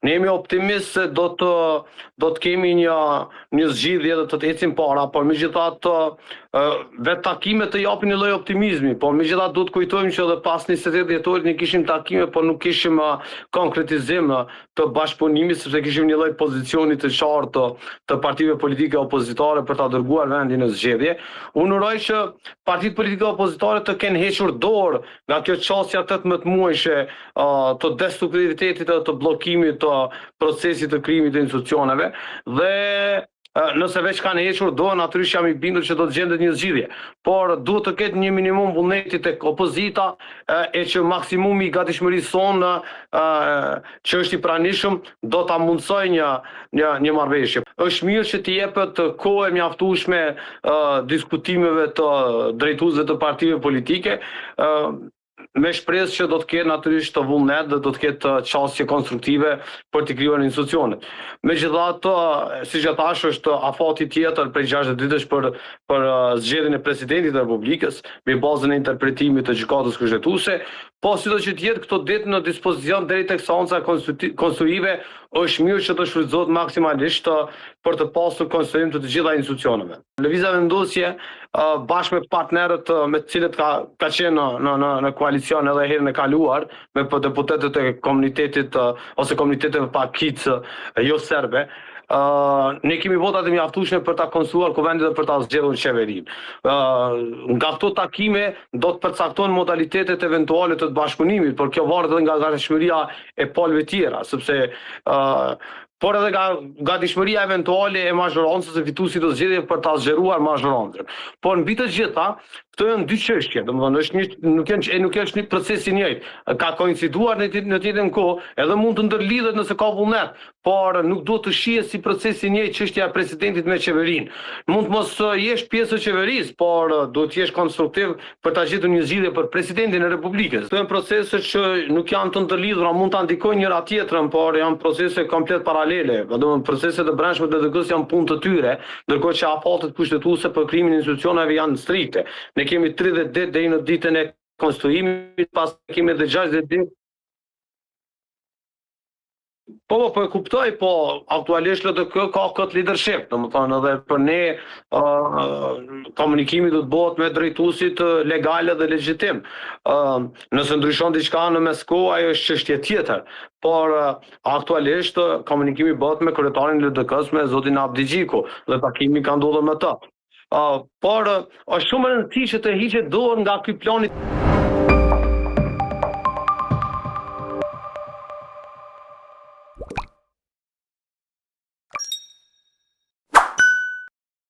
Ne jemi optimist se do të kemi një zgjidhje dhe të ecim para, por megjithatë vetë takimet të japin një lloj optimizmi, por megjithatë duhet kujtojmë që edhe pas 28 dhjetorit ne kishim takime, por nuk kishim konkretizim të bashkëpunimit, sepse kishim një lloj pozicioni të qartë të partive politike opozitare për ta dërguar vendin në zgjedhje. Unë uroj që partitë politike opozitare të kenë hequr dorë nga kjo çështja 18 muajshe të destruktivitetit dhe të bllokimit të procesit të krijimit të institucioneve dhe nëse veç kanë hequr dorë, natyrisht jam I bindur që do të gjendet një zgjidhje, por duhet të ketë një minimum vullneti tek opozita e që maksimumi I gatishmërisë sonë që është I pranishëm do ta mundsoj një marrëveshje. Është mirë që të jepet kohë e mjaftueshme diskutimeve të drejtuesve të partive politike, me shpresë që do të ketë natyrisht të vullnet dhe do të ketë çështje konstruktive për të krijuar institucionet. Megjithatë, siç e thash, është afati tjetër prej 60 ditësh për zgjedhjen e presidentit të Republikës me bazën e interpretimit të gjykatës kushtetuese, po sido që të jetë këto ditë në dispozicion deri tek seanca konstitutive, është mirë që të shfrytëzohet maksimalisht për të pasur konsiderim të gjitha institucioneve. Lëvizja vendosje bashkë me partnerët me të cilët ka qenë në koalicion edhe herën e kaluar me deputetët e komunitetit ose komuniteteve pakicë jo serbe, ne kemi votat e mjaftueshme për ta konsultuar kuvendin dhe për ta zgjedhur qeverinë. Nga këto takime do të përcaktohen modalitetet eventuale të bashkëpunimit, por kjo varet edhe nga gatishmëria e palëve tjera, sepse por edhe nga gatishmëria eventuale e mazhoroncës së fituesit të zgjedhjeve për ta zgjeruar mazhoroncën. Por mbi të gjitha, këto janë dy çështje, domethënë nuk është një proces I njëjtë. Ka koinciduar në të njëjtën kohë, edhe mund të ndërlidhet nëse ka vullnet, por nuk duhet të shihet si proces I njëjtë çështja e presidentit me qeverinë. Mund të mos jesh pjesë e qeverisë, por duhet të jesh konstruktiv për ta gjetur një zgjidhje për presidentin e Republikës. Këto janë procese që nuk janë të ndërlidhura, mund ta ndikojnë njëra tjetrën, por janë procese komplet paralele. Domethënë proceset e brendshme të DDK-s janë punë të tyre, ndërkohë që afatet kushtetuese për krijimin e institucioneve janë strikte. Ne kemi 30 ditë deri në ditën e konstituimit, pas kemi edhe 60 ditë. Po e kuptoj, po aktualisht LDK ka këtë leadership, domethënë edhe për ne komunikimi do të bëhet me drejtuesit legale dhe legjitim. Nëse ndryshon diçka në mesko, ajo është çështje tjetër. Por aktualisht komunikimi bëhet me kryetarin e LDK-s, me zotin Abdi Gjiku, dhe takimi ka ndodhur me të. Por është shumë e rëndësishme të hiqet dorë nga ky plani